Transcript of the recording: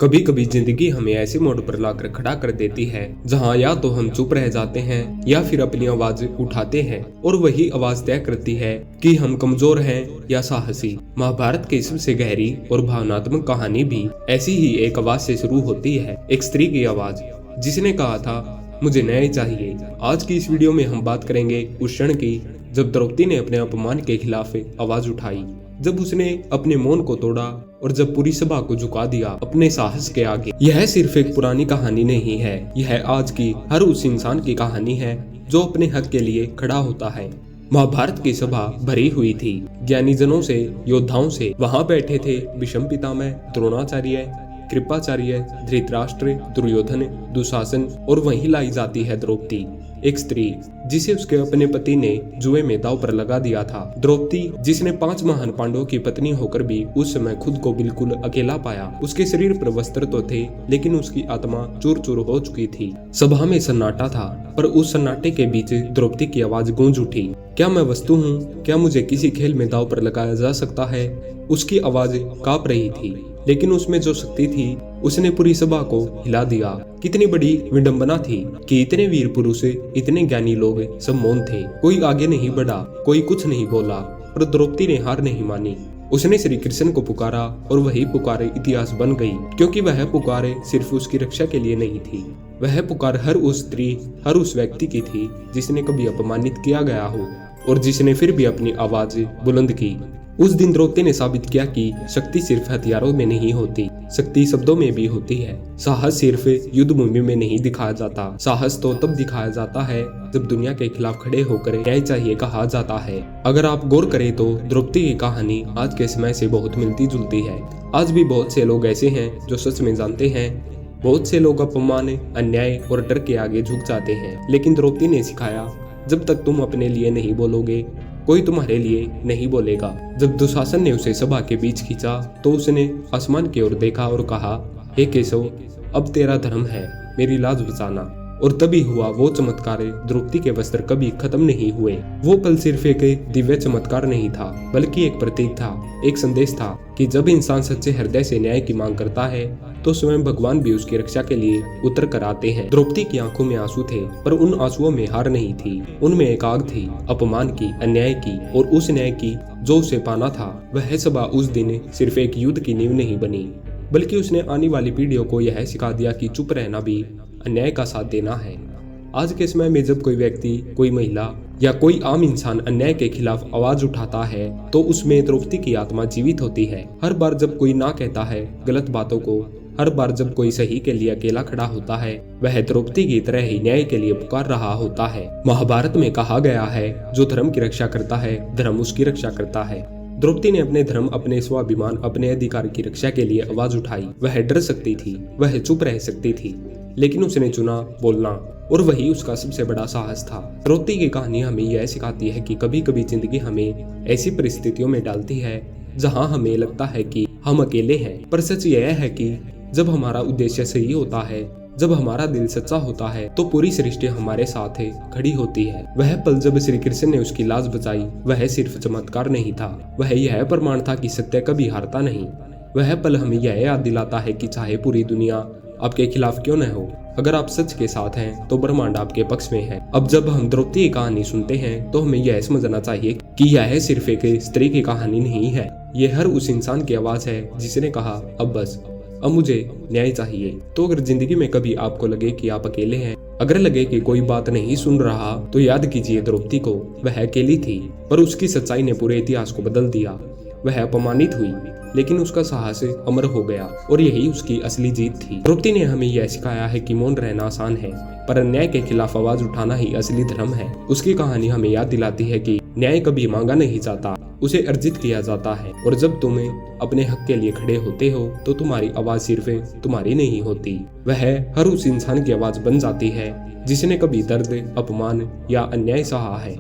कभी कभी जिंदगी हमें ऐसे मोड़ पर लाकर खड़ा कर देती है जहां या तो हम चुप रह जाते हैं या फिर अपनी आवाज उठाते हैं और वही आवाज तय करती है कि हम कमजोर हैं या साहसी। महाभारत की सबसे गहरी और भावनात्मक कहानी भी ऐसी ही एक आवाज से शुरू होती है, एक स्त्री की आवाज जिसने कहा था मुझे न्याय चाहिए। आज की इस वीडियो में हम बात करेंगे उस क्षण की जब द्रौपदी ने अपने अपमान के खिलाफ आवाज उठाई, जब उसने अपने मौन को तोड़ा और जब पूरी सभा को झुका दिया अपने साहस के आगे। यह सिर्फ एक पुरानी कहानी नहीं है, यह आज की हर उस इंसान की कहानी है जो अपने हक के लिए खड़ा होता है। महाभारत की सभा भरी हुई थी ज्ञानी जनों से, योद्धाओं से। वहां बैठे थे भीष्म पितामह, द्रोणाचार्य, कृपाचार्य, धृतराष्ट्र, दुर्योधन, दुशासन और वहीं लाई जाती है द्रौपदी, एक स्त्री जिसे उसके अपने पति ने जुए में दांव पर लगा दिया था। द्रौपदी जिसने 5 महान पांडवों की पत्नी होकर भी उस समय खुद को बिल्कुल अकेला पाया। उसके शरीर पर वस्त्र तो थे लेकिन उसकी आत्मा चूर चूर हो चुकी थी। सभा में सन्नाटा था पर उस सन्नाटे के बीच द्रौपदी की आवाज गूंज उठी, क्या मैं वस्तु हूँ? क्या मुझे किसी खेल में दांव पर लगाया जा सकता है? उसकी आवाज कांप रही थी लेकिन उसमें जो शक्ति थी उसने पूरी सभा को हिला दिया। कितनी बड़ी विडंबना थी कि इतने वीर पुरुष, इतने ज्ञानी लोग सब मौन थे। कोई आगे नहीं बढ़ा, कोई कुछ नहीं बोला, पर द्रौपदी ने हार नहीं मानी। उसने श्री कृष्ण को पुकारा और वही पुकार इतिहास बन गई, क्योंकि वह पुकार सिर्फ उसकी रक्षा के लिए नहीं थी। वह पुकार हर उस स्त्री, हर उस व्यक्ति की थी जिसने कभी अपमानित किया गया हो और जिसने फिर भी अपनी आवाज बुलंद की। उस दिन द्रौपदी ने साबित किया कि शक्ति सिर्फ हथियारों में नहीं होती, शक्ति शब्दों में भी होती है। साहस सिर्फ युद्ध भूमि में नहीं दिखाया जाता, साहस तो तब दिखाया जाता है जब दुनिया के खिलाफ खड़े होकर न्याय चाहिए कहा जाता है। अगर आप गौर करें तो द्रौपदी की कहानी आज के समय से बहुत मिलती जुलती है। आज भी बहुत से लोग ऐसे हैं जो सच में जानते हैं। बहुत से लोग अपमान, अन्याय और डर के आगे झुक जाते हैं, लेकिन द्रौपदी ने सिखाया जब तक तुम अपने लिए नहीं बोलोगे कोई तुम्हारे लिए नहीं बोलेगा। जब दुशासन ने उसे सभा के बीच खींचा तो उसने आसमान की ओर देखा और कहा, हे केशव, अब तेरा धर्म है मेरी लाज बचाना। और तभी हुआ वो चमत्कार। द्रौपदी के वस्त्र कभी खत्म नहीं हुए। वो पल सिर्फ एक दिव्य चमत्कार नहीं था बल्कि एक प्रतीक था, एक संदेश था कि जब इंसान सच्चे हृदय से न्याय की मांग करता है तो स्वयं भगवान भी उसकी रक्षा के लिए उतर कर आते हैं। द्रौपदी की आंखों में आंसू थे पर उन आंसुओं में हार नहीं थी, उनमें एक आग थी, अपमान की, अन्याय की और उस न्याय की जो उसे पाना था। वह सभा उस दिन सिर्फ एक युद्ध की नींव नहीं बनी बल्कि उसने आने वाली पीढ़ियों को यह सिखा दिया कि चुप रहना भी अन्याय का साथ देना है। आज के समय में जब कोई व्यक्ति, कोई महिला या कोई आम इंसान अन्याय के खिलाफ आवाज उठाता है तो उसमें द्रौपदी की आत्मा जीवित होती है। हर बार जब कोई ना कहता है गलत बातों को, हर बार जब कोई सही के लिए अकेला खड़ा होता है, वह द्रौपदी की तरह ही न्याय के लिए पुकार रहा होता है। महाभारत में कहा गया है, जो धर्म की रक्षा करता है धर्म उसकी रक्षा करता है। द्रौपदी ने अपने धर्म, अपने स्वाभिमान, अपने अधिकार की रक्षा के लिए आवाज उठाई। वह डर सकती थी, वह चुप रह सकती थी, लेकिन उसने चुना बोलना और वही उसका सबसे बड़ा साहस था। द्रौपदी की कहानी हमें यह सिखाती है कि कभी कभी जिंदगी हमें ऐसी परिस्थितियों में डालती है जहां हमें लगता है कि हम अकेले हैं, पर सच यह है कि जब हमारा उद्देश्य सही होता है, जब हमारा दिल सच्चा होता है तो पूरी सृष्टि हमारे साथ खड़ी होती है। वह पल जब श्री कृष्ण ने उसकी लाज बचाई, वह सिर्फ चमत्कार नहीं था, वह यह प्रमाण था कि सत्य कभी हारता नहीं। वह पल हमें यह याद दिलाता है कि चाहे पूरी दुनिया आपके खिलाफ क्यों न हो, अगर आप सच के साथ हैं तो ब्रह्मांड आपके पक्ष में है। अब जब हम द्रौपदी की कहानी सुनते हैं तो हमें यह समझना चाहिए कि यह सिर्फ एक स्त्री की कहानी नहीं है, यह हर उस इंसान की आवाज है जिसने कहा अब बस, अब मुझे न्याय चाहिए। तो अगर जिंदगी में कभी आपको लगे कि आप अकेले हैं, अगर लगे कि कोई बात नहीं सुन रहा, तो याद कीजिए द्रौपदी को। वह अकेली थी पर उसकी सच्चाई ने पूरे इतिहास को बदल दिया। वह अपमानित हुई लेकिन उसका साहस अमर हो गया और यही उसकी असली जीत थी। द्रौपदी ने हमें यह सिखाया है कि मौन रहना आसान है पर अन्याय के खिलाफ आवाज उठाना ही असली धर्म है। उसकी कहानी हमें याद दिलाती है कि न्याय कभी मांगा नहीं जाता, उसे अर्जित किया जाता है। और जब तुम अपने हक के लिए खड़े होते हो तो तुम्हारी आवाज सिर्फ तुम्हारी नहीं होती, वह हर उस इंसान की आवाज बन जाती है जिसने कभी दर्द, अपमान या अन्याय सहा है।